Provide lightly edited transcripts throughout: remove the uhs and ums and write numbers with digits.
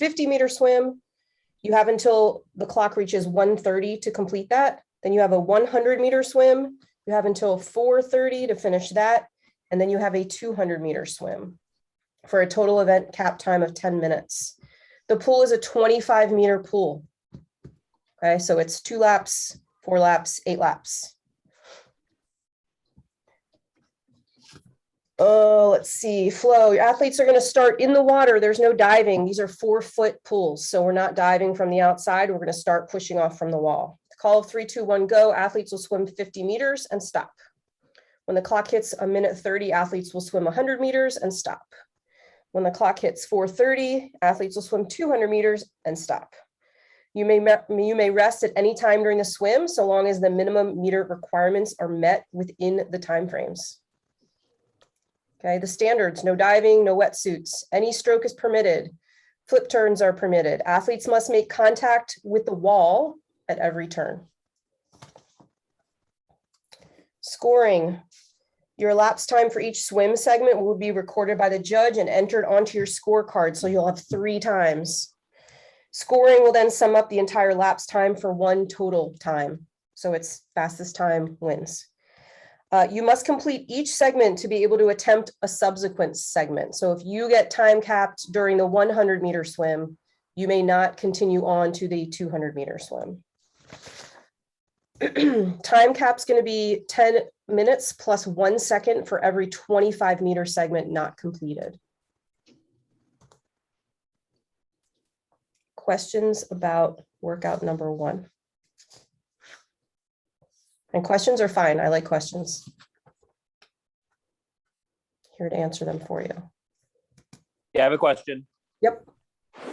50-meter swim. You have until the clock reaches 1:30 to complete that. Then you have a 100-meter swim. You have until 4:30 to finish that. And then you have a 200-meter swim for a total event cap time of 10 minutes. The pool is a 25-meter pool. Okay, so it's 2 laps, 4 laps, 8 laps. Let's see, flow. Your athletes are going to start in the water. There's no diving. These are 4-foot pools. So we're not diving from the outside. We're going to start pushing off from the wall. Call of 3, 2, 1, go. Athletes will swim 50 meters and stop. When the clock hits 1:30, athletes will swim 100 meters and stop. When the clock hits 4:30, athletes will swim 200 meters and stop. You may rest at any time during the swim, so long as the minimum meter requirements are met within the timeframes. Okay, the standards: no diving, no wetsuits. Any stroke is permitted. Flip turns are permitted. Athletes must make contact with the wall at every turn. Scoring. Your elapsed time for each swim segment will be recorded by the judge and entered onto your scorecard, so you'll have 3 times. Scoring will then sum up the entire elapsed time for one total time. So it's fastest time wins. You must complete each segment to be able to attempt a subsequent segment. So if you get time capped during the 100-meter swim, you may not continue on to the 200-meter swim. Time cap's going to be 10 minutes plus 1 second for every 25-meter segment not completed. Questions about workout number 1? And questions are fine. I like questions. Here to answer them for you. Yeah, I have a question. Yep.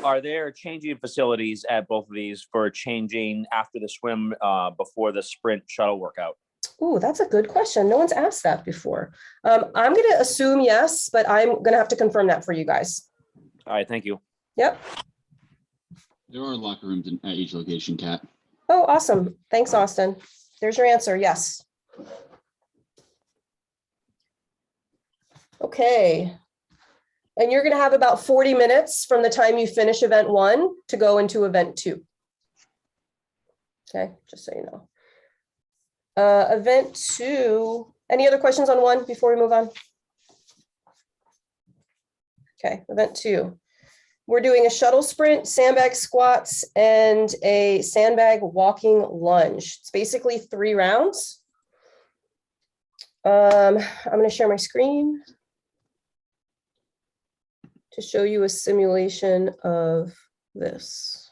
Are there changing facilities at both of these for changing after the swim before the sprint shuttle workout? Oh, that's a good question. No one's asked that before. I'm going to assume yes, but I'm going to have to confirm that for you guys. All right, thank you. Yep. There are locker rooms at each location, Kat. Oh, awesome. Thanks, Austin. There's your answer. Yes. Okay. And you're going to have about 40 minutes from the time you finish event 1 to go into event 2. Okay, just so you know. Event 2, any other questions on 1 before we move on? Okay, event 2. We're doing a shuttle sprint, sandbag squats, and a sandbag walking lunge. It's basically 3 rounds. I'm going to share my screen to show you a simulation of this.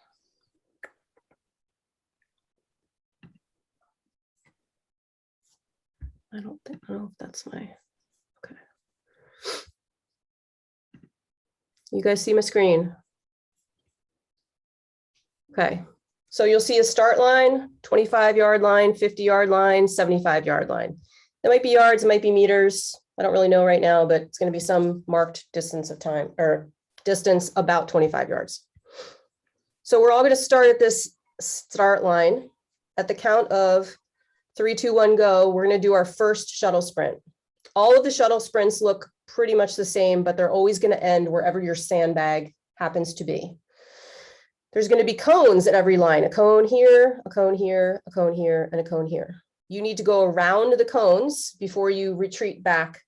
I don't know if that's my, okay. You guys see my screen? Okay, so you'll see a start line, 25-yard line, 50-yard line, 75-yard line. It might be yards, it might be meters. I don't really know right now, but it's going to be some marked distance of time or distance about 25 yards. So we're all going to start at this start line. At the count of 3, 2, 1, go. We're going to do our first shuttle sprint. All of the shuttle sprints look pretty much the same, but they're always going to end wherever your sandbag happens to be. There's going to be cones at every line, a cone here, a cone here, a cone here, and a cone here. You need to go around the cones before you retreat back.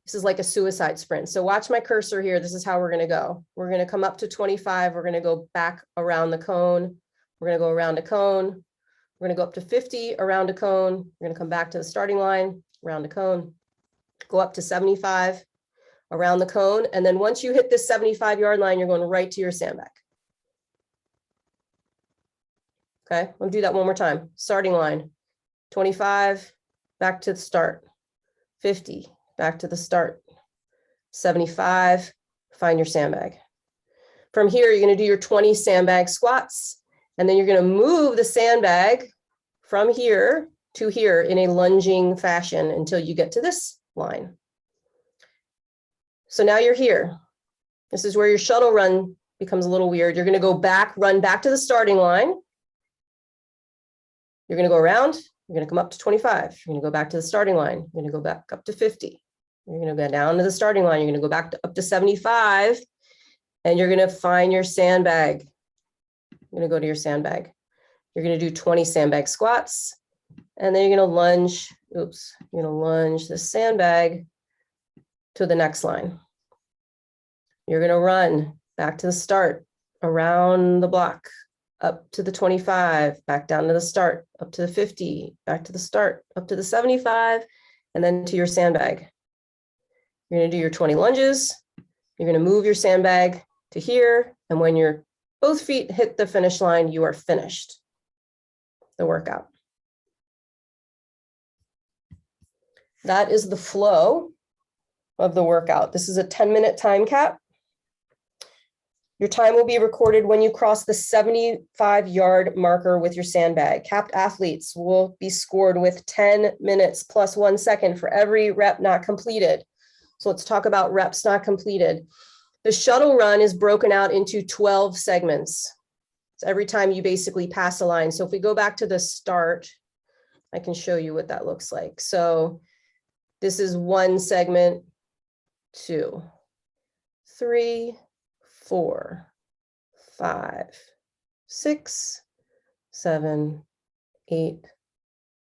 This is like a suicide sprint. So watch my cursor here. This is how we're going to go. We're going to come up to 25. We're going to go back around the cone. We're going to go around a cone. We're going to go up to 50 around a cone. We're going to come back to the starting line, around a cone, go up to 75 around the cone. And then once you hit this 75-yard line, you're going right to your sandbag. Okay, I'll do that one more time. Starting line, 25, back to the start, 50, back to the start, 75, find your sandbag. From here, you're going to do your 20 sandbag squats, and then you're going to move the sandbag from here to here in a lunging fashion until you get to this line. So now you're here. This is where your shuttle run becomes a little weird. You're going to go back, run back to the starting line. You're going to go around. You're going to come up to 25. You're going to go back to the starting line. You're going to go back up to 50. You're going to go down to the starting line. You're going to go back to up to 75. And you're going to find your sandbag. I'm going to go to your sandbag. You're going to do 20 sandbag squats. And then you're going to lunge. Oops. You're going to lunge the sandbag to the next line. You're going to run back to the start, around the block, up to the 25, back down to the start, up to the 50, back to the start, up to the 75, and then to your sandbag. You're going to do your 20 lunges. You're going to move your sandbag to here. And when your both feet hit the finish line, you are finished the workout. That is the flow of the workout. This is a 10-minute time cap. Your time will be recorded when you cross the 75-yard marker with your sandbag. Capped athletes will be scored with 10 minutes plus 1 second for every rep not completed. So let's talk about reps not completed. The shuttle run is broken out into 12 segments. So every time you basically pass a line. So if we go back to the start, I can show you what that looks like. So this is 1 segment, 2, 3, 4, 5, 6, 7, 8,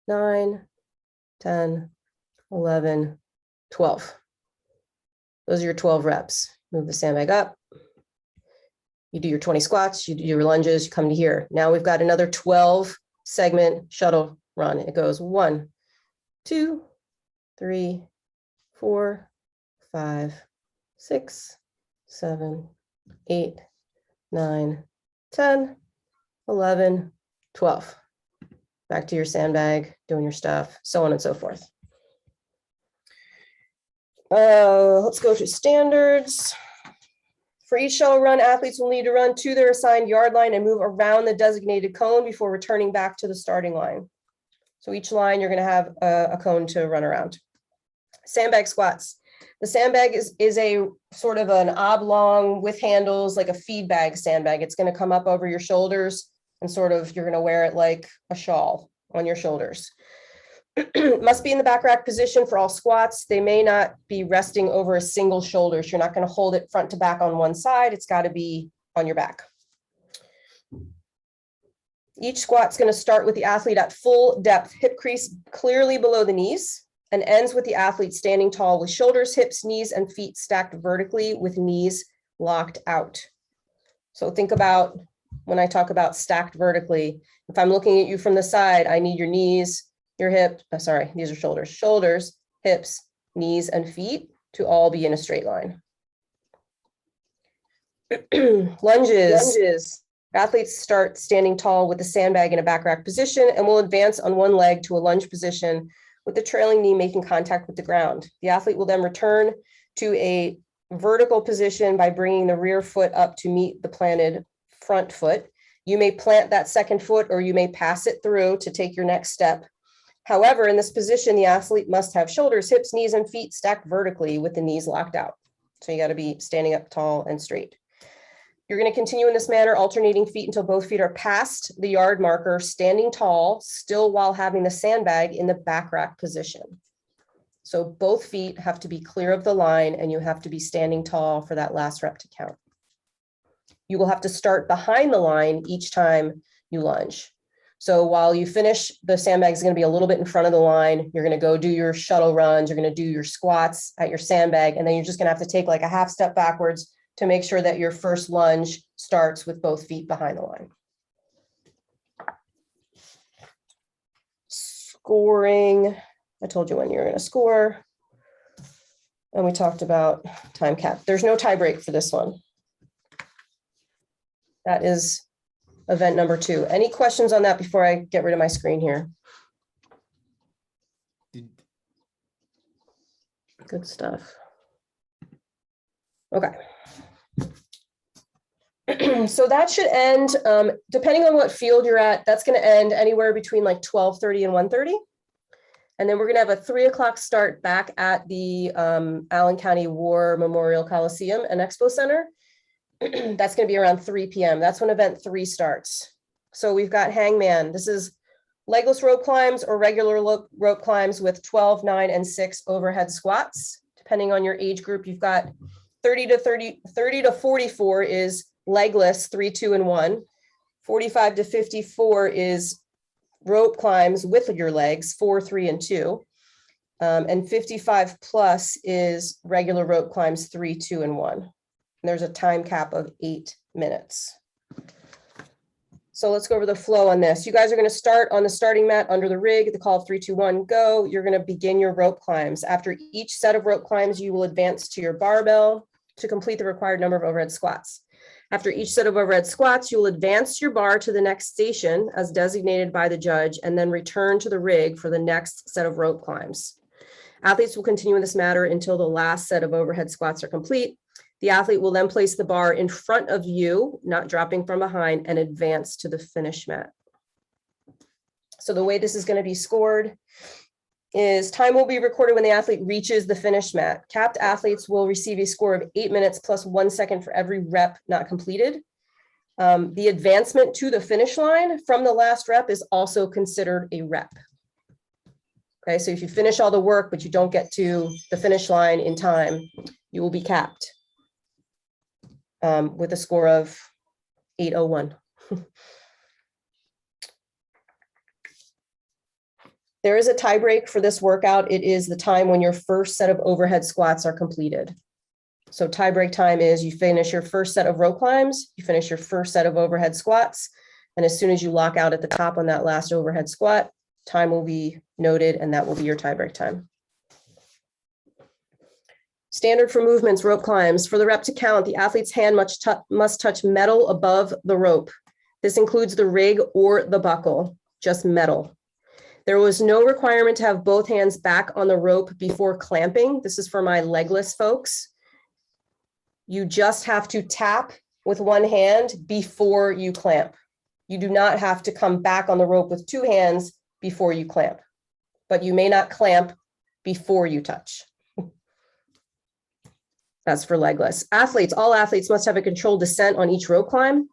9, 10, 11, 12. Those are your 12 reps. Move the sandbag up. You do your 20 squats, you do your lunges, you come to here. Now we've got another 12 segment shuttle run. It goes 1, 2, 3, 4, 5, 6, 7, 8, 9, 10, 11, 12. Back to your sandbag, doing your stuff, so on and so forth. Let's go through standards. For each shuttle run, athletes will need to run to their assigned yard line and move around the designated cone before returning back to the starting line. So each line, you're going to have a cone to run around. Sandbag squats. The sandbag is a sort of an oblong with handles, like a feed bag sandbag. It's going to come up over your shoulders and sort of, you're going to wear it like a shawl on your shoulders. Must be in the back rack position for all squats. They may not be resting over a single shoulder. So you're not going to hold it front to back on one side. It's got to be on your back. Each squat's going to start with the athlete at full depth, hip crease clearly below the knees, and ends with the athlete standing tall with shoulders, hips, knees, and feet stacked vertically with knees locked out. So think about when I talk about stacked vertically, if I'm looking at you from the side, I need your knees, your hip, these are shoulders, hips, knees, and feet to all be in a straight line. Lunges. Athletes start standing tall with the sandbag in a back rack position and will advance on one leg to a lunge position with the trailing knee making contact with the ground. The athlete will then return to a vertical position by bringing the rear foot up to meet the planted front foot. You may plant that second foot or you may pass it through to take your next step. However, in this position, the athlete must have shoulders, hips, knees, and feet stacked vertically with the knees locked out. So you got to be standing up tall and straight. You're going to continue in this manner, alternating feet until both feet are past the yard marker, standing tall, still while having the sandbag in the back rack position. So both feet have to be clear of the line and you have to be standing tall for that last rep to count. You will have to start behind the line each time you lunge. So while you finish, the sandbag is going to be a little bit in front of the line. You're going to go do your shuttle runs. You're going to do your squats at your sandbag. And then you're just going to have to take like a half step backwards to make sure that your first lunge starts with both feet behind the line. Scoring. I told you when you're going to score. And we talked about time cap. There's no tie break for this one. That is event number 2. Any questions on that before I get rid of my screen here? Good stuff. Okay. So that should end, depending on what field you're at, that's going to end anywhere between like 12:30 and 1:30. And then we're going to have a 3 o'clock start back at the Allen County War Memorial Coliseum and Expo Center. That's going to be around 3 p.m. That's when event 3 starts. So we've got hangman. This is legless rope climbs or regular rope climbs with 12, 9, and 6 overhead squats. Depending on your age group, you've got 30 to 44 is legless, 3, 2, and 1. 45 to 54 is rope climbs with your legs, 4, 3, and 2. And 55 plus is regular rope climbs, 3, 2, and 1. And there's a time cap of 8 minutes. So let's go over the flow on this. You guys are going to start on the starting mat under the rig, the call of 3, 2, 1, go. You're going to begin your rope climbs. After each set of rope climbs, you will advance to your barbell to complete the required number of overhead squats. After each set of overhead squats, you will advance your bar to the next station as designated by the judge, and then return to the rig for the next set of rope climbs. Athletes will continue in this manner until the last set of overhead squats are complete. The athlete will then place the bar in front of you, not dropping from behind, and advance to the finish mat. So the way this is going to be scored is time will be recorded when the athlete reaches the finish mat. Capped athletes will receive a score of 8 minutes plus 1 second for every rep not completed. The advancement to the finish line from the last rep is also considered a rep. Okay, so if you finish all the work, but you don't get to the finish line in time, you will be capped with a score of 8:01. There is a tie break for this workout. It is the time when your first set of overhead squats are completed. So tie break time is you finish your first set of rope climbs, you finish your first set of overhead squats, and as soon as you lock out at the top on that last overhead squat, time will be noted, and that will be your tie break time. Standard for movements, rope climbs. For the rep to count, the athlete's hand must touch metal above the rope. This includes the rig or the buckle, just metal. There was no requirement to have both hands back on the rope before clamping. This is for my legless folks. You just have to tap with one hand before you clamp. You do not have to come back on the rope with 2 hands before you clamp, but you may not clamp before you touch. That's for legless. Athletes, all athletes must have a controlled descent on each rope climb.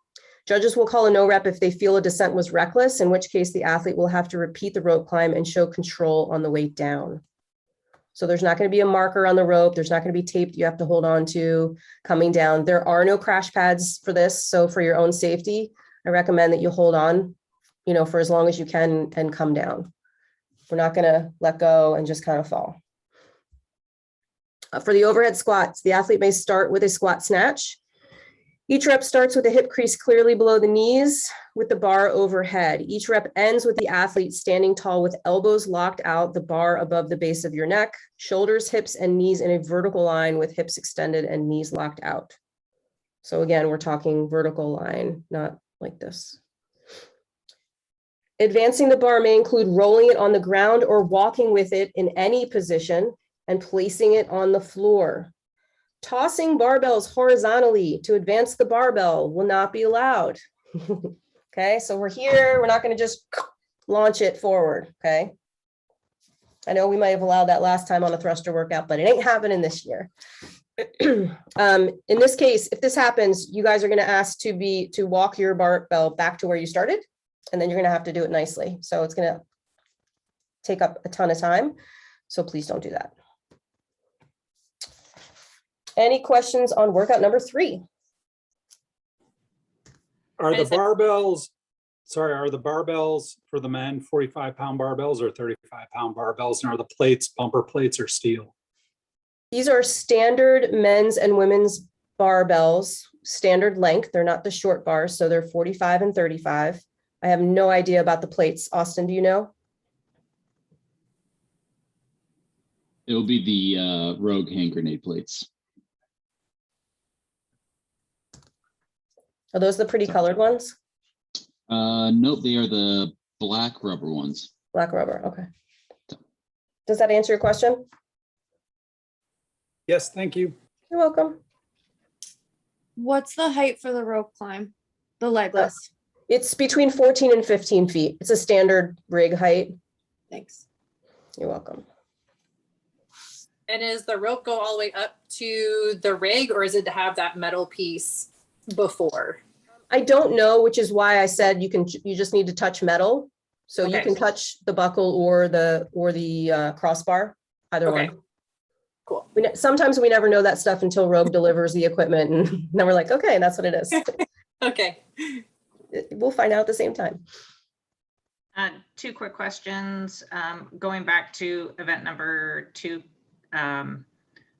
Judges will call a no rep if they feel a descent was reckless, in which case the athlete will have to repeat the rope climb and show control on the way down. So there's not going to be a marker on the rope. There's not going to be tape you have to hold on to coming down. There are no crash pads for this. So for your own safety, I recommend that you hold on, for as long as you can and come down. We're not going to let go and just kind of fall. For the overhead squats, the athlete may start with a squat snatch. Each rep starts with a hip crease clearly below the knees with the bar overhead. Each rep ends with the athlete standing tall with elbows locked out, the bar above the base of your neck, shoulders, hips, and knees in a vertical line with hips extended and knees locked out. So again, we're talking vertical line, not like this. Advancing the bar may include rolling it on the ground or walking with it in any position and placing it on the floor. Tossing barbells horizontally to advance the barbell will not be allowed. Okay, so we're here. We're not going to just launch it forward. Okay. I know we might have allowed that last time on a thruster workout, but it ain't happening this year. In this case, if this happens, you guys are going to ask to walk your barbell back to where you started, and then you're going to have to do it nicely. So it's going to take up a ton of time. So please don't do that. Any questions on workout number 3? Are the barbells for the men 45-pound barbells or 35-pound barbells? And are the plates bumper plates or steel? These are standard men's and women's barbells, standard length. They're not the short bars, so they're 45 and 35. I have no idea about the plates. Austin, do you know? It'll be the Rogue hand grenade plates. Are those the pretty colored ones? Nope, they are the black rubber ones. Black rubber, okay. Does that answer your question? Yes, thank you. You're welcome. What's the height for the rope climb? The legless. It's between 14 and 15 feet. It's a standard rig height. Thanks. You're welcome. And is the rope go all the way up to the rig, or is it to have that metal piece before? I don't know, which is why I said you just need to touch metal. So you Okay. can touch the buckle or the crossbar, either Okay. one. Cool. Sometimes we never know that stuff until Rogue delivers the equipment, and then we're like, okay, that's what it is. Okay. We'll find out at the same time. Two quick questions. Going back to event number 2, I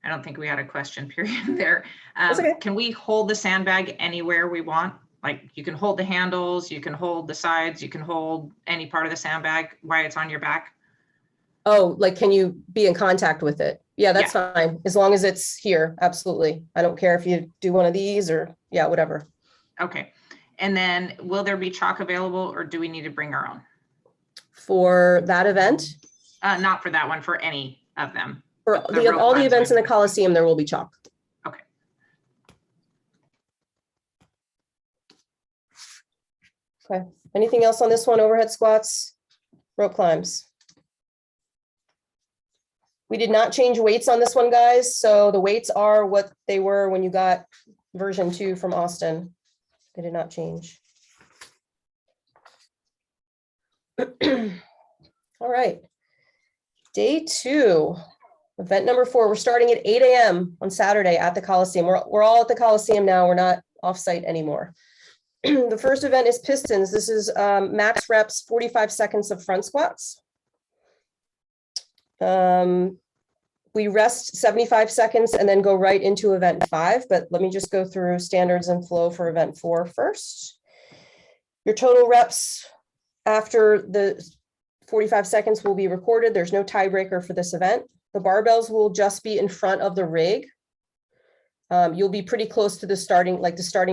don't think we had a question period there. That's okay. Can we hold the sandbag anywhere we want? Like you can hold the handles, you can hold the sides, you can hold any part of the sandbag while it's on your back? Oh, like, can you be in contact with it? Yeah, that's fine. As long as it's here. Absolutely. I don't care if you do one of these or whatever. Okay. And then will there be chalk available or do we need to bring our own? For that event, Not for that one, for any of them. for all the events in the Coliseum, there will be chalk. Okay. Okay. Anything else on this one? Overhead squats, rope climbs. We did not change weights on this one, guys. So the weights are what they were when you got version 2 from Austin. They did not change. All right. Day 2, event number 4. We're starting at 8 a.m. on Saturday at the Coliseum. We're all at the Coliseum now. We're not off-site anymore. The first event is pistons. This is max reps, 45 seconds of front squats. We rest 75 seconds and then go right into event 5, but let me just go through standards and flow for event 4 first. Your total reps after the 45 seconds will be recorded. There's no tiebreaker for this event. The barbells will just be in front of the rig. You'll be pretty close to the starting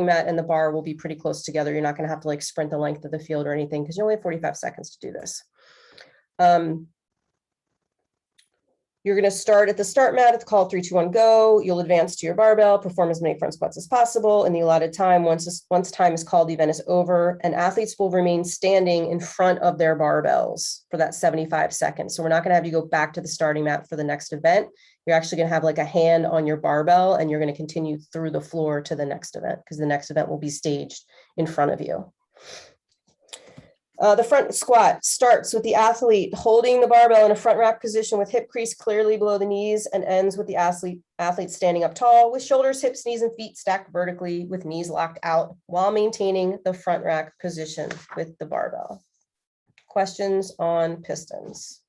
mat and the bar will be pretty close together. You're not going to have to like sprint the length of the field or anything because you only have 45 seconds to do this. You're going to start at the start mat at the call 3, 2, 1, go. You'll advance to your barbell, perform as many front squats as possible in the allotted time. Once time is called, the event is over, and athletes will remain standing in front of their barbells for that 75 seconds. So we're not going to have you go back to the starting mat for the next event. You're actually going to have like a hand on your barbell, and you're going to continue through the floor to the next event because the next event will be staged in front of you. The front squat starts with the athlete holding the barbell in a front rack position with hip crease clearly below the knees and ends with the athlete standing up tall with shoulders, hips, knees, and feet stacked vertically with knees locked out while maintaining the front rack position with the barbell. Questions on pistons?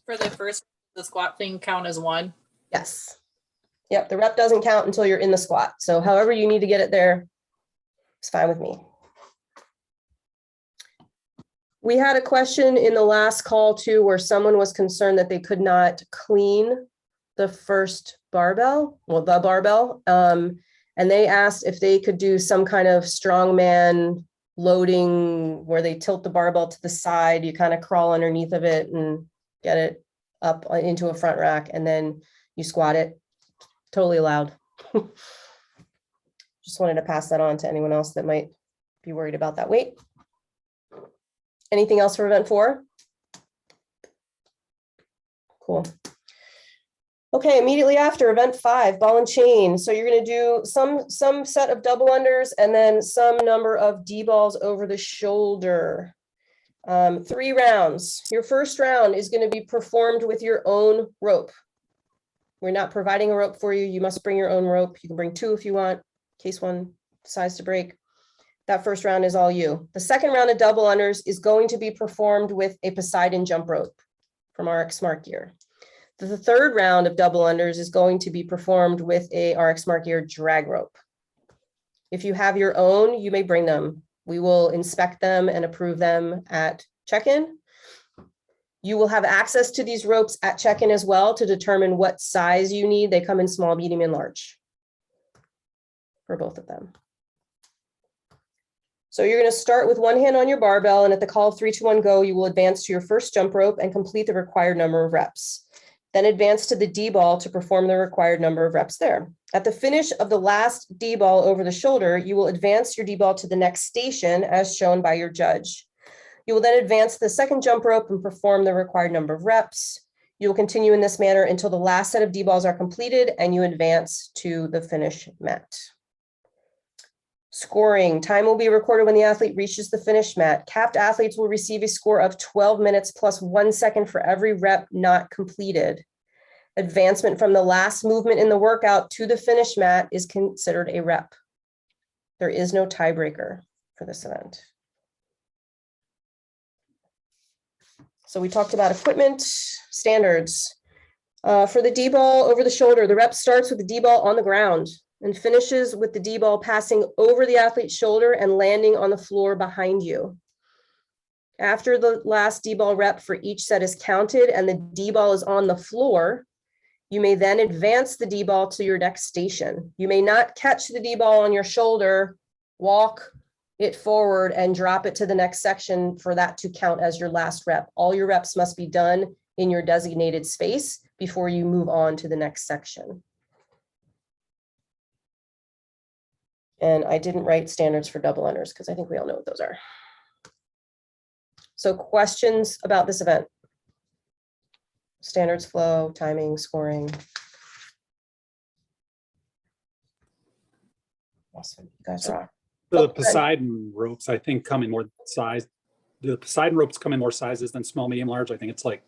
For the first, the squat thing count as 1? Yes. Yep, the rep doesn't count until you're in the squat. So however you need to get it there, it's fine with me. We had a question in the last call too, where someone was concerned that they could not clean the first barbell, well, the barbell. And they asked if they could do some kind of strongman loading where they tilt the barbell to the side. You kind of crawl underneath of it and get it up into a front rack, and then you squat it. Totally allowed. Just wanted to pass that on to anyone else that might be worried about that weight. Anything else for event 4? Cool. Okay, immediately after event 5, ball and chain. So you're going to do some set of double unders and then some number of D balls over the shoulder. 3 rounds. Your first round is going to be performed with your own rope. We're not providing a rope for you. You must bring your own rope. You can bring 2 if you want, in case one decides to break. That first round is all you. The second round of double unders is going to be performed with a Poseidon jump rope from RX Smart Gear. The third round of double unders is going to be performed with a RX Smart Gear drag rope. If you have your own, you may bring them. We will inspect them and approve them at check-in. You will have access to these ropes at check-in as well to determine what size you need. They come in small, medium, and large for both of them. So you're going to start with one hand on your barbell, and at the call of 3, 2, 1, go, you will advance to your first jump rope and complete the required number of reps. Then advance to the D ball to perform the required number of reps there. At the finish of the last D ball over the shoulder, you will advance your D ball to the next station as shown by your judge. You will then advance the second jump rope and perform the required number of reps. You will continue in this manner until the last set of D balls are completed and you advance to the finish mat. Scoring. Time will be recorded when the athlete reaches the finish mat. Capped athletes will receive a score of 12 minutes plus 1 second for every rep not completed. Advancement from the last movement in the workout to the finish mat is considered a rep. There is no tiebreaker for this event. So we talked about equipment, standards. For the D-ball over the shoulder, the rep starts with the D-ball on the ground and finishes with the D-ball passing over the athlete's shoulder and landing on the floor behind you. After the last D-ball rep for each set is counted and the D-ball is on the floor, you may then advance the D-ball to your next station. You may not catch the D-ball on your shoulder, walk it forward and drop it to the next section for that to count as your last rep. All your reps must be done in your designated space before you move on to the next section. And I didn't write standards for double unders because I think we all know what those are. So questions about this event? Standards, flow, timing, scoring. Awesome, you guys rock. The Poseidon ropes, I think, come in more size. The Poseidon ropes come in more sizes than small, medium, large. I think it's like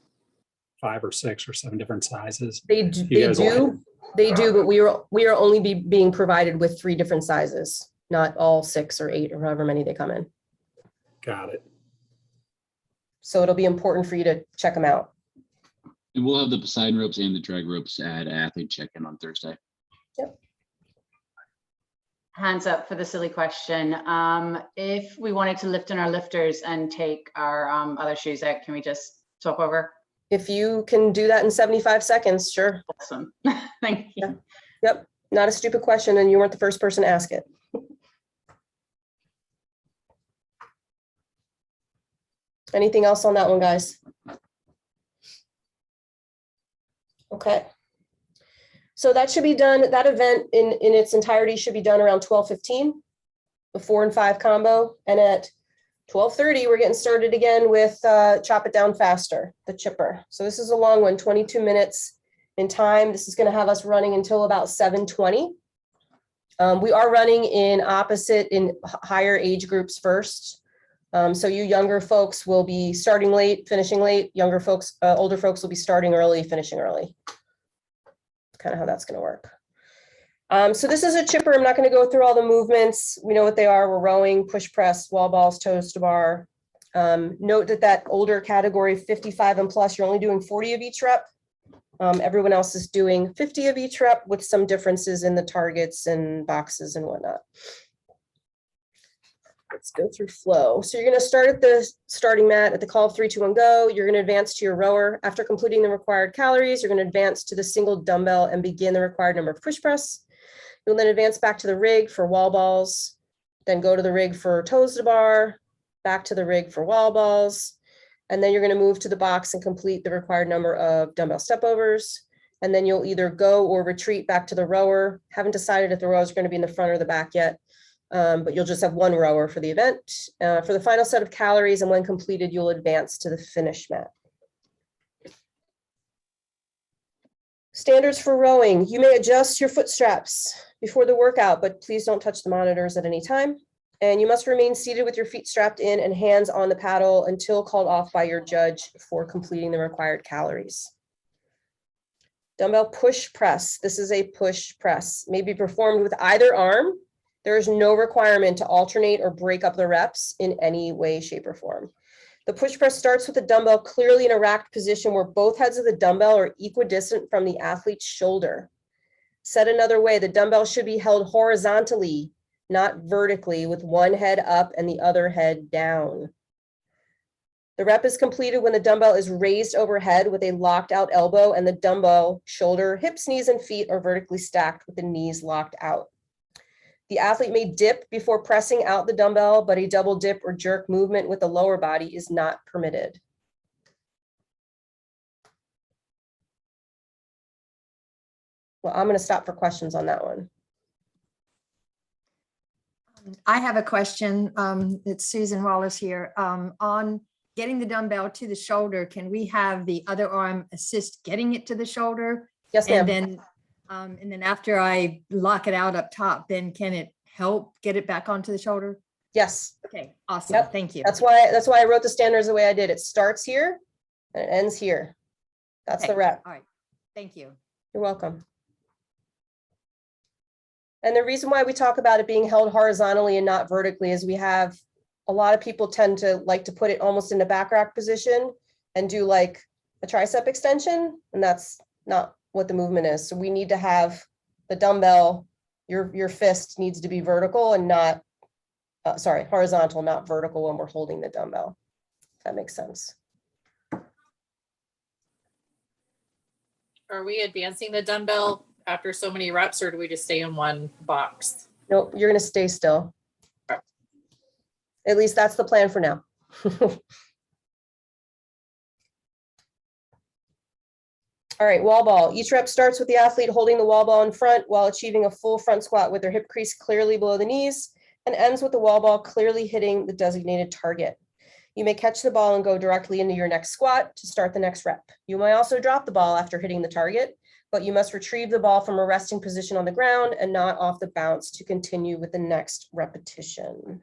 5 or 6 or 7 different sizes. They do, but we are only being provided with 3 different sizes, not all 6 or 8 or however many they come in. Got it. So it'll be important for you to check them out. And we'll have the Poseidon ropes and the drag ropes at athlete check-in on Thursday. Yep. Hands up for the silly question. If we wanted to lift in our lifters and take our other shoes out, can we just swap over? If you can do that in 75 seconds, sure. Awesome. Thank you. Yep, not a stupid question, and you weren't the first person to ask it. Anything else on that one, guys? Okay. So that should be done, that event in its entirety should be done around 12:15, the 4 and 5 combo. And at 12:30, we're getting started again with Chop It Down Faster, the chipper. So this is a long one, 22 minutes in time. This is going to have us running until about 7:20. We are running in higher age groups first. So you younger folks will be starting late, finishing late. Younger folks, older folks will be starting early, finishing early. Kind of how that's going to work. So this is a chipper. I'm not going to go through all the movements. We know what they are. We're rowing, push press, wall balls, toes to bar. Note that older category, 55 and plus, you're only doing 40 of each rep. Everyone else is doing 50 of each rep with some differences in the targets and boxes and whatnot. Let's go through flow. So you're going to start at the starting mat at the call of 3, 2, 1, go. You're going to advance to your rower. After completing the required calories, you're going to advance to the single dumbbell and begin the required number of push press. You'll then advance back to the rig for wall balls, then go to the rig for toes to bar, back to the rig for wall balls. And then you're going to move to the box and complete the required number of dumbbell step overs. And then you'll either go or retreat back to the rower. Haven't decided if the rower is going to be in the front or the back yet. But you'll just have one rower for the event. For the final set of calories, and when completed, you'll advance to the finish mat. Standards for rowing. You may adjust your foot straps before the workout, but please don't touch the monitors at any time. And you must remain seated with your feet strapped in and hands on the paddle until called off by your judge for completing the required calories. Dumbbell push press. This is a push press. May be performed with either arm. There is no requirement to alternate or break up the reps in any way, shape, or form. The push press starts with the dumbbell clearly in a racked position where both heads of the dumbbell are equidistant from the athlete's shoulder. Said another way, the dumbbell should be held horizontally, not vertically, with one head up and the other head down. The rep is completed when the dumbbell is raised overhead with a locked out elbow and the dumbbell, shoulder, hips, knees, and feet are vertically stacked with the knees locked out. The athlete may dip before pressing out the dumbbell, but a double dip or jerk movement with the lower body is not permitted. Well, I'm going to stop for questions on that one. I have a question. It's Susan Wallace here. On getting the dumbbell to the shoulder, can we have the other arm assist getting it to the shoulder? Yes, ma'am. And then after I lock it out up top, then can it help get it back onto the shoulder? Yes, Okay, awesome. Yep, Thank you. that's why I wrote the standards the way I did. It starts here and it ends here. That's the Okay, rep. all right. Thank you. You're welcome. And the reason why we talk about it being held horizontally and not vertically is we have a lot of people tend to like to put it almost in the back rack position and do like a tricep extension, and that's not what the movement is. So we need to have the dumbbell, your fist needs to be vertical and not, horizontal, not vertical when we're holding the dumbbell. If that makes sense. Are we advancing the dumbbell after so many reps, or do we just stay in one box? Nope, you're gonna stay still. At least that's the plan for now. All right, wall ball. Each rep starts with the athlete holding the wall ball in front while achieving a full front squat with their hip crease clearly below the knees, and ends with the wall ball clearly hitting the designated target. You may catch the ball and go directly into your next squat to start the next rep. You may also drop the ball after hitting the target, but you must retrieve the ball from a resting position on the ground and not off the bounce to continue with the next repetition.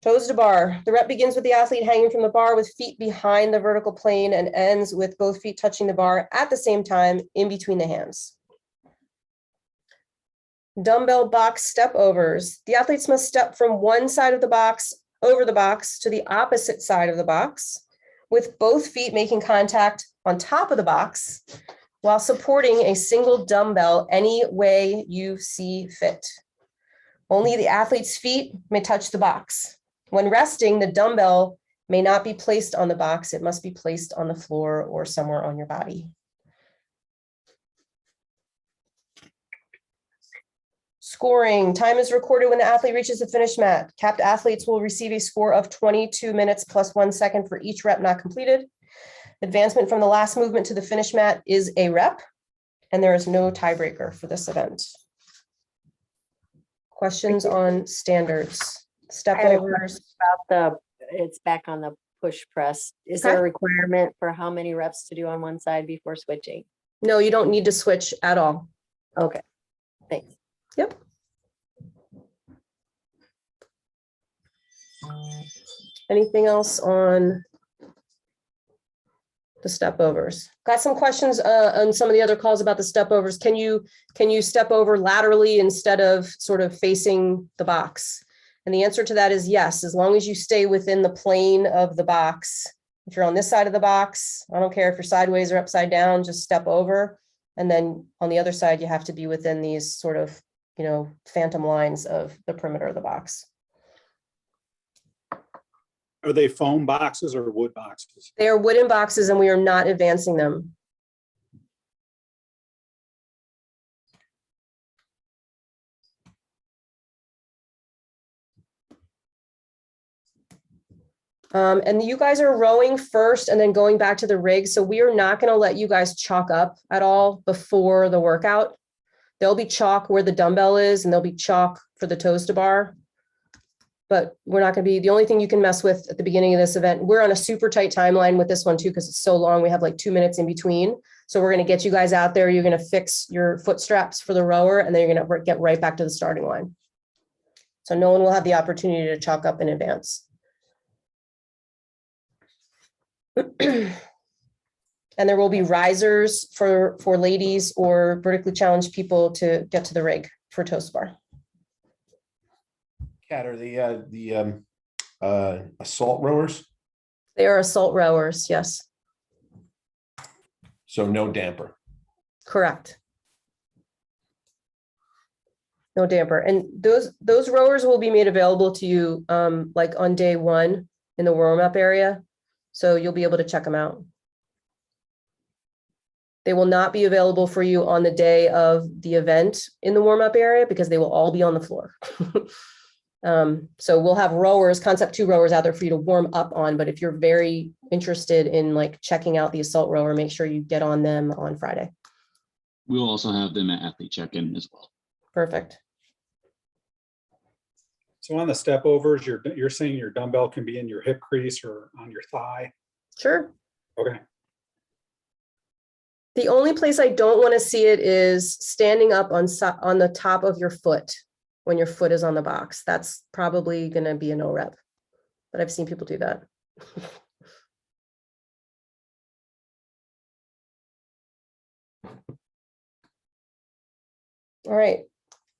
Toes to bar. The rep begins with the athlete hanging from the bar with feet behind the vertical plane and ends with both feet touching the bar at the same time in between the hands. Dumbbell box step overs. The athletes must step from one side of the box over the box to the opposite side of the box, with both feet making contact on top of the box while supporting a single dumbbell any way you see fit. Only the athlete's feet may touch the box. When resting, the dumbbell may not be placed on the box. It must be placed on the floor or somewhere on your body. Scoring. Time is recorded when the athlete reaches the finish mat. Capped athletes will receive a score of 22 minutes plus 1 second for each rep not completed. Advancement from the last movement to the finish mat is a rep, and there is no tiebreaker for this event. Questions on standards? Step I have a overs. It's back on the push press. Is Okay. there a requirement for how many reps to do on one side before switching? No, you don't need to switch at all. Okay, thanks. Yep. Anything else on the step overs? Got some questions on some of the other calls about the step overs. Can you step over laterally instead of sort of facing the box? And the answer to that is yes, as long as you stay within the plane of the box. If you're on this side of the box, I don't care if you're sideways or upside down, just step over. And then on the other side, you have to be within these sort of, phantom lines of the perimeter of the box. Are they foam boxes or wood boxes? They are wooden boxes and we are not advancing them. And you guys are rowing first and then going back to the rig. So we are not going to let you guys chalk up at all before the workout. There'll be chalk where the dumbbell is and there'll be chalk for the toes to bar. But we're not going to be, the only thing you can mess with at the beginning of this event, we're on a super tight timeline with this one too, because it's so long. We have like 2 minutes in between. So we're going to get you guys out there. You're going to fix your foot straps for the rower and then you're going to get right back to the starting line. So no one will have the opportunity to chalk up in advance. And there will be risers for ladies or vertically challenged people to get to the rig for toes bar. Kat, are the assault rowers? They are assault rowers, yes. So no damper. Correct. No damper. And those rowers will be made available to you like on day one in the warm-up area. So you'll be able to check them out. They will not be available for you on the day of the event in the warm-up area because they will all be on the floor. So we'll have rowers, Concept 2 rowers out there for you to warm up on. But if you're very interested in like checking out the assault rower, make sure you get on them on Friday. We'll also have them at athlete check-in as well. Perfect. So on the step overs, you're saying your dumbbell can be in your hip crease or on your thigh? Sure. Okay. The only place I don't want to see it is standing up on the top of your foot. when your foot is on the box. That's probably going to be a no rep, but I've seen people do that. All right.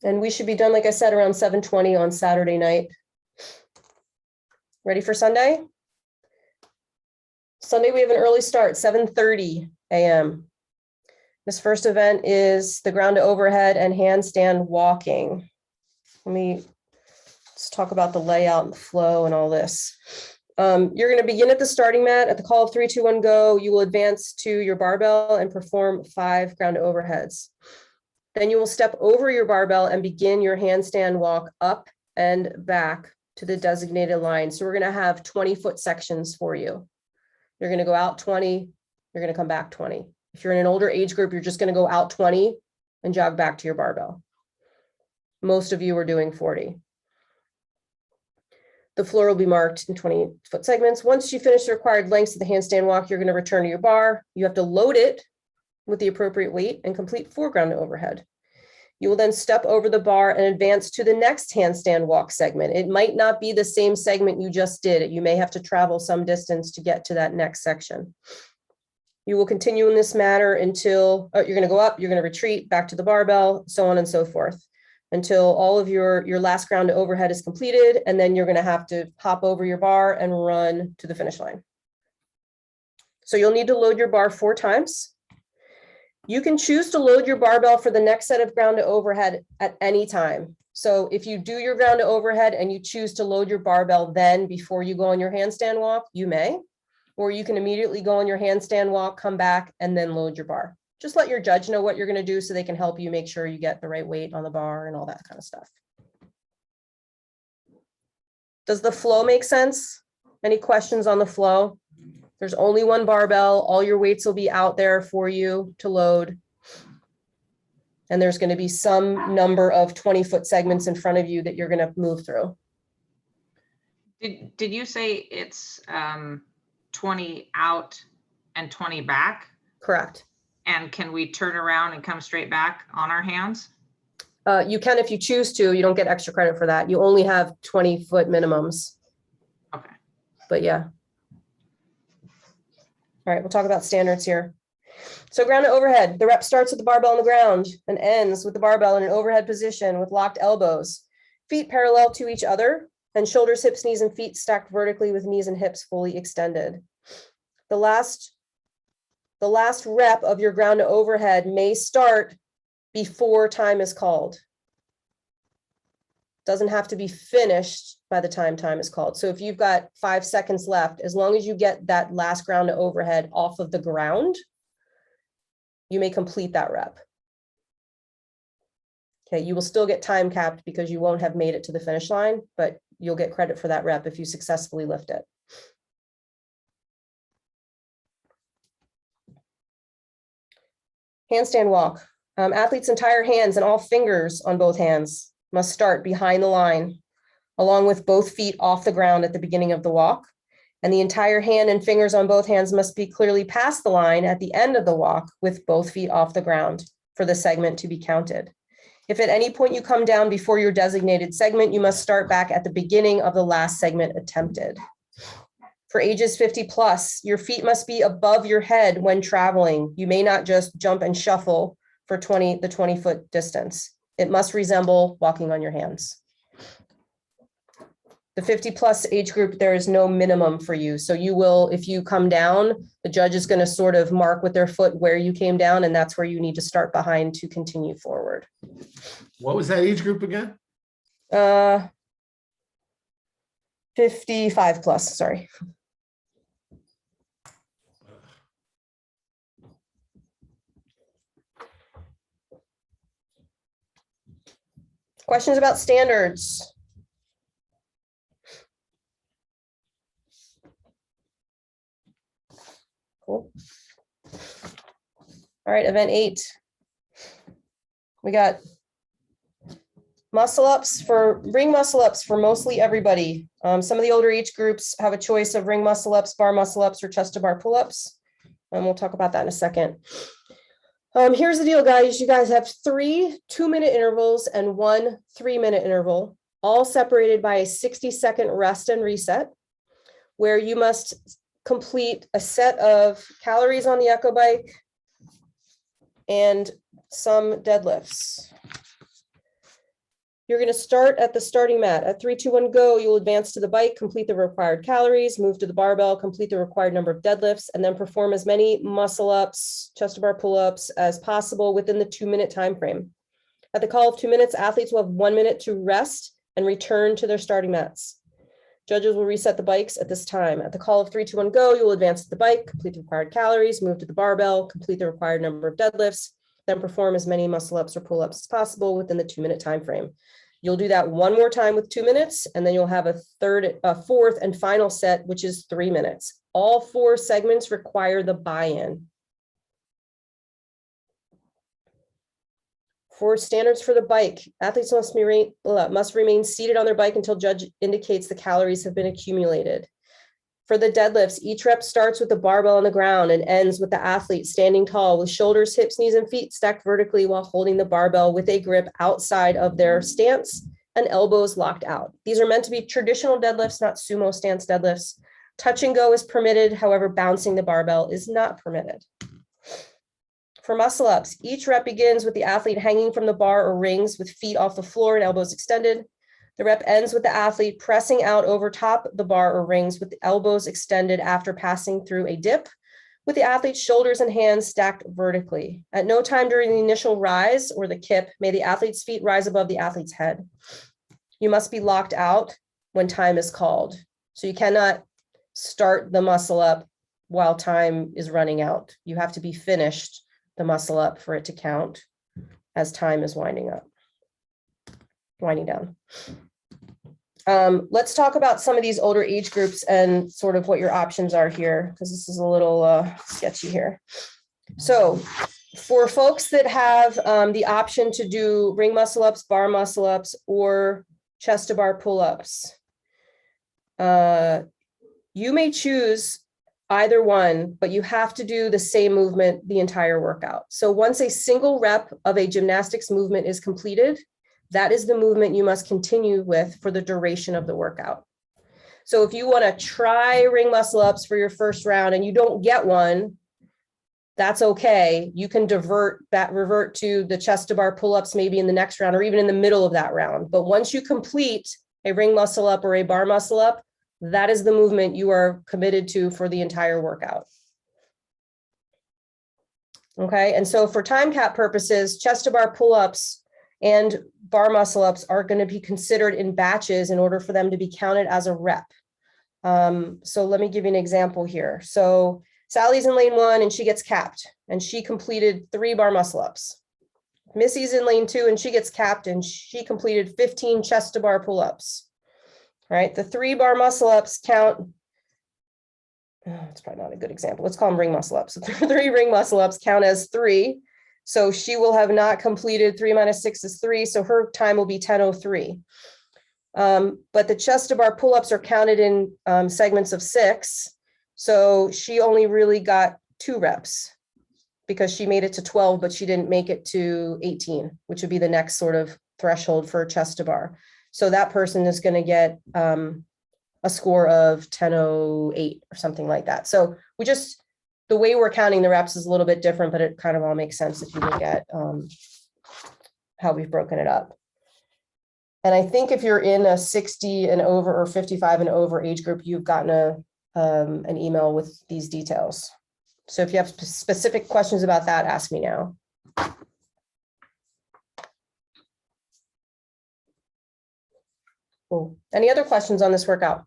And we should be done, like I said, around 7:20 on Saturday night. Ready for Sunday? Sunday, we have an early start, 7:30 a.m. This first event is the ground to overhead and handstand walking. Let me just talk about the layout and the flow and all this. You're going to begin at the starting mat. At the call of 3, 2, 1, go. You will advance to your barbell and perform 5 ground to overheads. Then you will step over your barbell and begin your handstand walk up and back to the designated line. So we're going to have 20-foot sections for you. You're going to go out 20, you're going to come back 20. If you're in an older age group, you're just going to go out 20 and jog back to your barbell. Most of you are doing 40. The floor will be marked in 20-foot segments. Once you finish the required lengths of the handstand walk, you're going to return to your bar. You have to load it with the appropriate weight and complete 4 ground to overhead. You will then step over the bar and advance to the next handstand walk segment. It might not be the same segment you just did. You may have to travel some distance to get to that next section. You will continue in this manner until you're going to go up, you're going to retreat back to the barbell, so on and so forth, until all of your last ground to overhead is completed. And then you're going to have to hop over your bar and run to the finish line. So you'll need to load your bar 4 times. You can choose to load your barbell for the next set of ground to overhead at any time. So if you do your ground to overhead and you choose to load your barbell then before you go on your handstand walk, you may, or you can immediately go on your handstand walk, come back, and then load your bar. Just let your judge know what you're going to do so they can help you make sure you get the right weight on the bar and all that kind of stuff. Does the flow make sense? Any questions on the flow? There's only 1 barbell. All your weights will be out there for you to load. And there's going to be some number of 20-foot segments in front of you that you're going to move through. Did you say it's 20 out and 20 back? Correct. And can we turn around and come straight back on our hands? You can if you choose to. You don't get extra credit for that. You only have 20-foot minimums. Okay. But yeah. All right, we'll talk about standards here. So ground to overhead, the rep starts with the barbell on the ground and ends with the barbell in an overhead position with locked elbows, feet parallel to each other, and shoulders, hips, knees, and feet stacked vertically with knees and hips fully extended. The last rep of your ground to overhead may start before time is called. Doesn't have to be finished by the time is called. So if you've got 5 seconds left, as long as you get that last ground to overhead off of the ground, you may complete that rep. Okay, you will still get time capped because you won't have made it to the finish line, but you'll get credit for that rep if you successfully lift it. Handstand walk. Athletes' entire hands and all fingers on both hands must start behind the line, along with both feet off the ground at the beginning of the walk. And the entire hand and fingers on both hands must be clearly past the line at the end of the walk with both feet off the ground for the segment to be counted. If at any point you come down before your designated segment, you must start back at the beginning of the last segment attempted. For ages 50 plus, your feet must be above your head when traveling. You may not just jump and shuffle for the 20-foot distance. It must resemble walking on your hands. The 50 plus age group, there is no minimum for you. So you will, if you come down, the judge is going to sort of mark with their foot where you came down, and that's where you need to start behind to continue forward. What was that age group again? 55 plus, sorry. Questions about standards? Cool. All right, event 8. We got ring muscle ups for mostly everybody. Some of the older age groups have a choice of ring muscle ups, bar muscle ups, or chest to bar pull ups. And we'll talk about that in a second. Here's the deal, guys. You guys have 3 2-minute intervals and 1 3-minute interval, all separated by a 60-second rest and reset, where you must complete a set of calories on the Echo Bike and some deadlifts. You're going to start at the starting mat. At 3, 2, 1, go. You'll advance to the bike, complete the required calories, move to the barbell, complete the required number of deadlifts, and then perform as many muscle ups, chest to bar pull-ups as possible within the 2-minute time frame. At the call of 2 minutes, athletes will have 1 minute to rest and return to their starting mats. Judges will reset the bikes at this time. At the call of 3, 2, 1, go, you will advance to the bike, complete the required calories, move to the barbell, complete the required number of deadlifts, then perform as many muscle ups or pull-ups as possible within the 2-minute time frame. You'll do that one more time with 2 minutes, and then you'll have a fourth and final set, which is 3 minutes. All 4 segments require the buy-in. For standards for the bike, athletes must remain seated on their bike until judge indicates the calories have been accumulated. For the deadlifts, each rep starts with the barbell on the ground and ends with the athlete standing tall with shoulders, hips, knees, and feet stacked vertically while holding the barbell with a grip outside of their stance and elbows locked out. These are meant to be traditional deadlifts, not sumo stance deadlifts. Touch and go is permitted. However, bouncing the barbell is not permitted. For muscle ups, each rep begins with the athlete hanging from the bar or rings with feet off the floor and elbows extended. The rep ends with the athlete pressing out over top the bar or rings with the elbows extended after passing through a dip, with the athlete's shoulders and hands stacked vertically. At no time during the initial rise or the kip may the athlete's feet rise above the athlete's head. You must be locked out when time is called. So you cannot start the muscle up while time is running out. You have to be finished the muscle up for it to count as time is winding down. Let's talk about some of these older age groups and sort of what your options are here, because this is a little sketchy here. So for folks that have the option to do ring muscle ups, bar muscle ups, or chest to bar pull-ups, you may choose either one, but you have to do the same movement the entire workout. So once a single rep of a gymnastics movement is completed, that is the movement you must continue with for the duration of the workout. So if you want to try ring muscle ups for your first round and you don't get one, that's okay. You can revert to the chest to bar pull-ups maybe in the next round or even in the middle of that round. But once you complete a ring muscle up or a bar muscle up, that is the movement you are committed to for the entire workout. Okay, and so for time cap purposes, chest to bar pull-ups and bar muscle ups are going to be considered in batches in order for them to be counted as a rep. So let me give you an example here. So Sally's in lane 1 and she gets capped and she completed 3 bar muscle ups. Missy's in lane 2 and she gets capped and she completed 15 chest to bar pull-ups. All right, the 3 bar muscle ups count. It's probably not a good example. Let's call them ring muscle ups. So 3 ring muscle ups count as 3. So she will have not completed 3 minus 6 is 3. So her time will be 10:03. But the chest to bar pull-ups are counted in segments of 6. So she only really got 2 reps because she made it to 12, but she didn't make it to 18, which would be the next sort of threshold for chest to bar. So that person is going to get a score of 10:08 or something like that. So the way we're counting the reps is a little bit different, but it kind of all makes sense if you look at how we've broken it up. And I think if you're in a 60 and over or 55 and over age group, you've gotten an email with these details. So if you have specific questions about that, ask me now. Cool. Any other questions on this workout?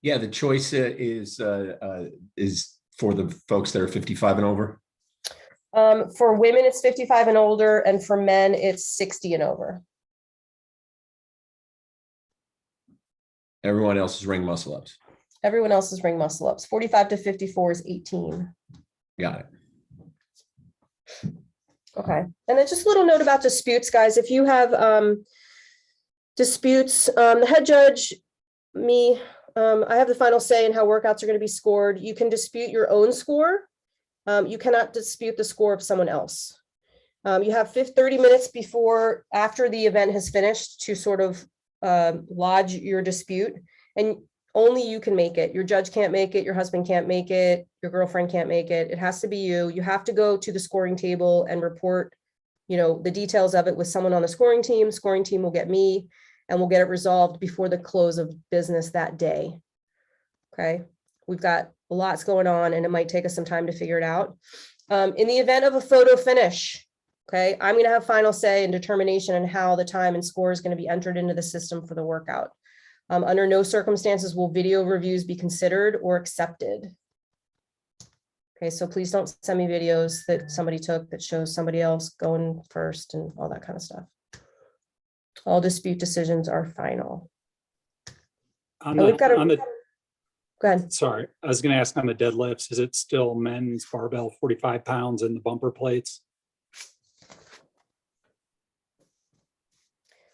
Yeah, the choice is for the folks that are 55 and over. For women, it's 55 and older, and for men, it's 60 and over. Everyone else is ring muscle ups. Everyone else is ring muscle ups. 45 to 54 is 18. Got it. Okay. And then just a little note about disputes, guys. If you have disputes, the head judge, I have the final say in how workouts are going to be scored. You can dispute your own score You cannot dispute the score of someone else. You have 30 minutes after the event has finished to sort of lodge your dispute, and only you can make it. Your judge can't make it, your husband can't make it, your girlfriend can't make it. It has to be you. You have to go to the scoring table and report, the details of it with someone on the scoring team. Scoring team will get me, and we'll get it resolved before the close of business that day. Okay, we've got lots going on, and it might take us some time to figure it out. In the event of a photo finish, okay, I'm going to have final say and determination on how the time and score is going to be entered into the system for the workout. Under no circumstances will video reviews be considered or accepted. Okay, so please don't send me videos that somebody took that shows somebody else going first and all that kind of stuff. All dispute decisions are final. Go ahead. Sorry, I was going to ask on the deadlifts, is it still men's barbell 45 pounds and the bumper plates?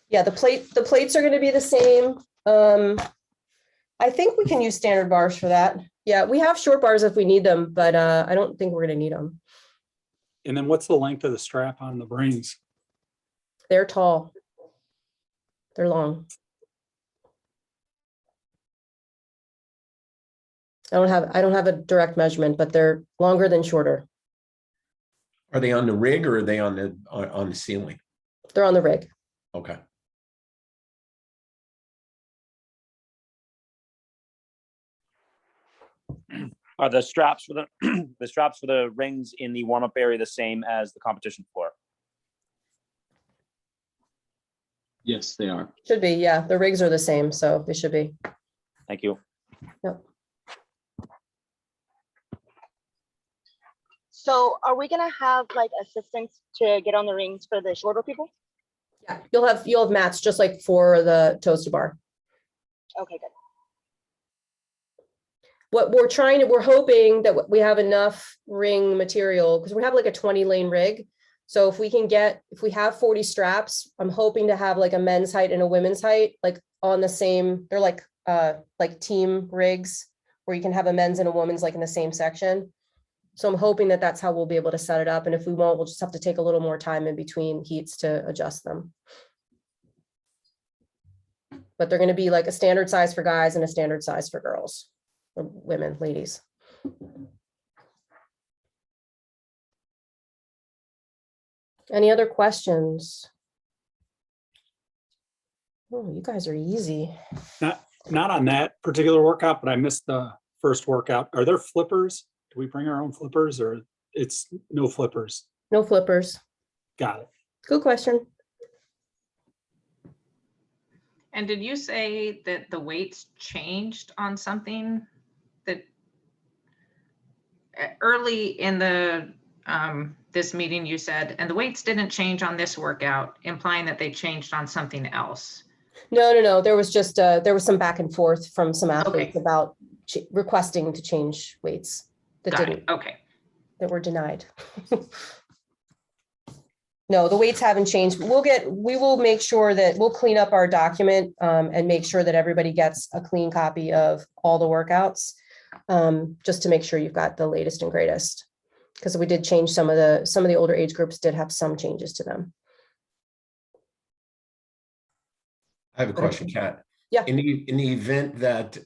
Yeah, the plates are going to be the same. I think we can use standard bars for that. Yeah, we have short bars if we need them, but I don't think we're going to need them. And then what's the length of the strap on the brains? They're tall. They're long. I don't have a direct measurement, but they're longer than shorter. Are they on the rig or are they on the ceiling? They're on the rig. Okay. Are the straps for the straps for the rings in the warm-up area the same as the competition floor? Yes, they are. Should be, yeah. The rigs are the same, so they should be. Thank you. Yep. So are we gonna have like assistants to get on the rings for the shorter people? Yeah, you'll have mats just like for the toaster bar. Okay, good. What we're hoping that we have enough ring material, because we have like a 20-lane rig. So if we have 40 straps, I'm hoping to have like a men's height and a women's height, like on the same, they're like team rigs where you can have a men's and a woman's like in the same section. So I'm hoping that that's how we'll be able to set it up. And if we won't, we'll just have to take a little more time in between heats to adjust them. But they're going to be like a standard size for guys and a standard size for girls. Women, ladies. Any other questions? Oh, you guys are easy. Not on that particular workout, but I missed the first workout. Are there flippers? Do we bring our own flippers or it's no flippers? No flippers. Got it. Good question. And did you say that the weights changed on something that early in the this meeting you said, and the weights didn't change on this workout, implying that they changed on something else? No. There was just there was some back and forth from some athletes Okay. about requesting to change weights that Got didn't it. Okay. that were denied. No, the weights haven't changed. We will make sure that we'll clean up our document and make sure that everybody gets a clean copy of all the workouts, just to make sure you've got the latest and greatest. Because we did change some of the older age groups did have some changes to them. I have a question, Kat. Yeah. In the event that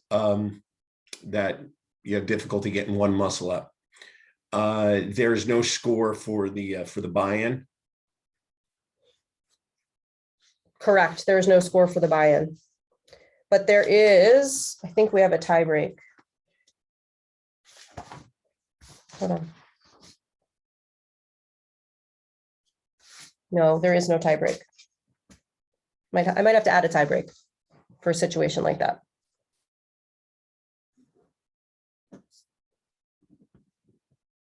that you have difficulty getting one muscle up, there's no score for the buy-in. Correct. There is no score for the buy-in, but there is. I think we have a tie break. Hold on. No, there is no tie break. I might have to add a tie break for a situation like that.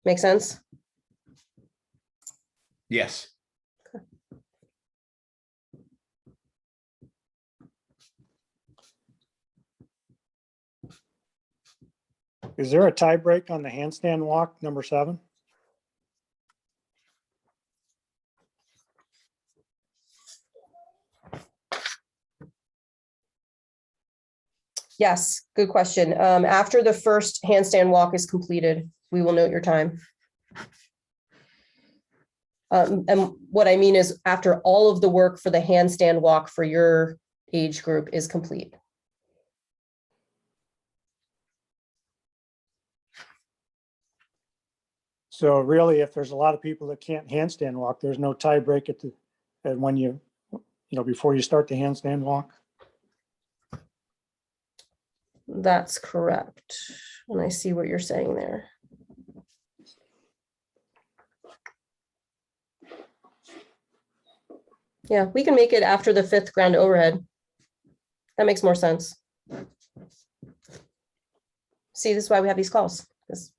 Make sense? Yes. Is there a tie break on the handstand walk, number 7? Yes, good question. After the first handstand walk is completed, we will note your time. And what I mean is after all of the work for the handstand walk for your age group is complete. So really, if there's a lot of people that can't handstand walk, there's no tie break at the, and when you know, before you start the handstand walk. That's correct. And I see what you're saying there. Yeah, we can make it after the 5th ground overhead. That makes more sense. See, this is why we have these calls. 'Cause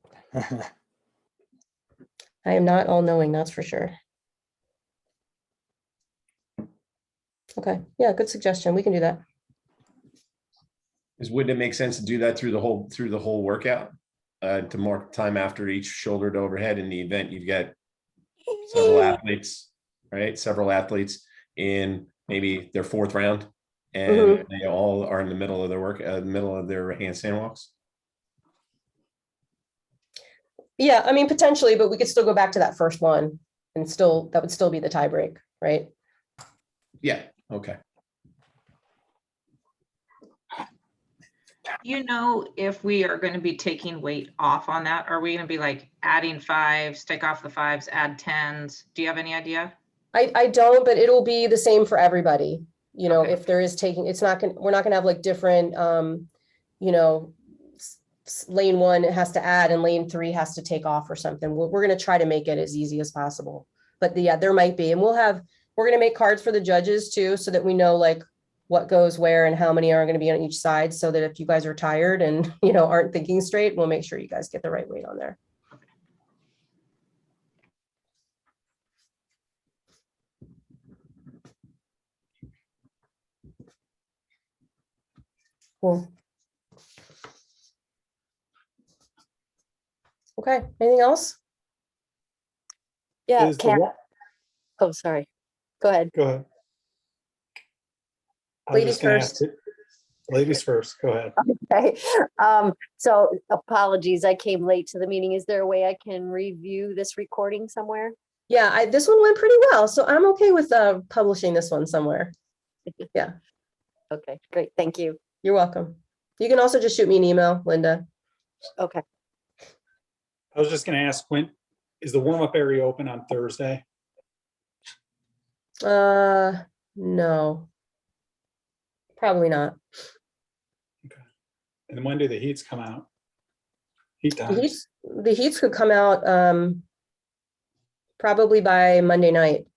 I am not all knowing, that's for sure. Okay, yeah, good suggestion. We can do that. Wouldn't it make sense to do that through the whole workout? To mark time after each shoulder to overhead. In the event you've got several athletes, right? Several athletes in maybe their 4th round, and they all are in the middle of their middle of their handstand walks. Yeah, I mean, potentially, but we could still go back to that first one and that would still be the tie break, right? Yeah, okay. You know, if we are going to be taking weight off on that, are we going to be like adding 5s, take off the 5s, add 10s? Do you have any idea? I don't, but it'll be the same for everybody. You know, Okay. if there is taking, we're not gonna have like different, you know, lane 1 has to add and lane 3 has to take off or something. We're gonna try to make it as easy as possible. But yeah, there might be, and we're gonna make cards for the judges too, so that we know like what goes where and how many are gonna be on each side, so that if you guys are tired and, you know, aren't thinking straight, we'll make sure you guys get the right weight on there. Cool. Okay, anything else? Yeah, Is the Karen. wa- Oh, sorry. Go ahead. Go ahead. I was Ladies just gonna first. ask it. Ladies first, go ahead. Okay. So apologies, I came late to the meeting. Is there a way I can review this recording somewhere? Yeah, this one went pretty well, so I'm okay with publishing this one somewhere. Yeah, Okay, great. Thank you. you're welcome. You can also just shoot me an email, Linda. Okay. I was just gonna ask, when is the warm-up area open on Thursday? No. Probably not. And when do the heats come out? Heat The times. heats could come out probably by Monday night.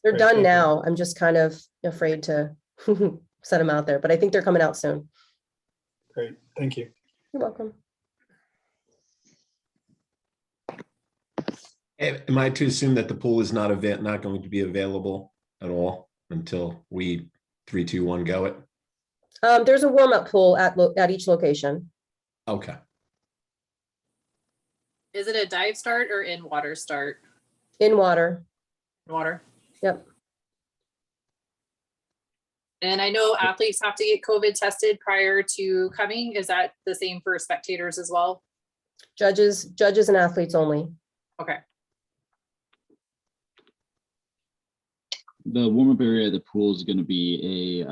They're Great, done thank you. now. I'm just kind of afraid to set them out there, but I think they're coming out soon. Great, thank you. You're welcome. Am I to assume that the pool is not going to be available at all until we 3, 2, 1 go it? There's a warm-up pool at each location. Okay. Is it a dive start or in water start? In water. Water. Yep. And I know athletes have to get COVID tested prior to coming. Is that the same for spectators as well? Judges and athletes only. Okay. The warm-up area of the pool is going to be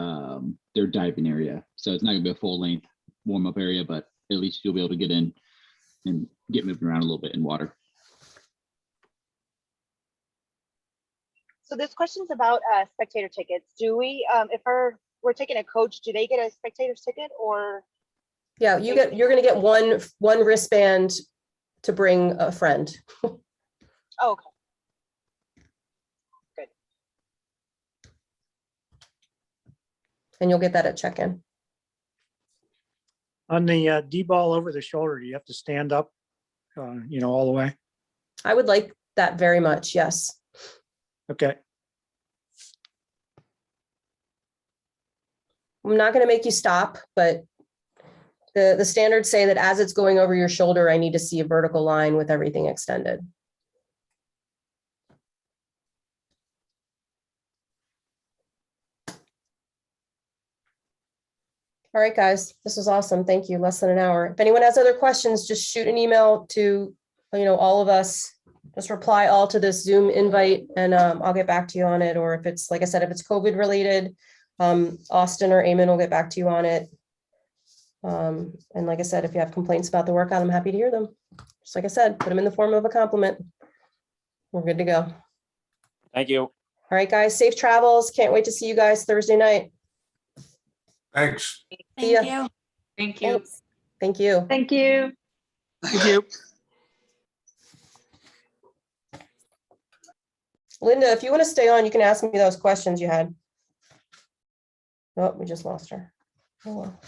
their diving area. So it's not going to be a full-length warm-up area, but at least you'll be able to get in and get moving around a little bit in water. So this question's about spectator tickets. Do we, if we're taking a coach, do they get a spectator's ticket or? Yeah, you're gonna get one wristband to bring a friend. Oh, okay. Good. And you'll get that at check-in. On the D-ball over the shoulder, do you have to stand up, you know, all the way? I would like that very much, yes. Okay. I'm not gonna make you stop, but the standards say that as it's going over your shoulder, I need to see a vertical line with everything extended. All right, guys, this was awesome. Thank you. Less than an hour. If anyone has other questions, just shoot an email to, all of us. Just reply all to this Zoom invite and I'll get back to you on it. Or if it's, like I said, if it's COVID related, Austin or Eamon will get back to you on it. And like I said, if you have complaints about the workout, I'm happy to hear them. Just like I said, put them in the form of a compliment. We're good to go. All Thank you. right, guys, safe travels. Can't wait to see you guys Thursday night. Thanks. See ya. Thank you. Thank you. Thanks. Thank you. Thank you. Thank you. Linda, if you want to stay on, you can ask me those questions you had. Oh, we just lost her. Oh, well.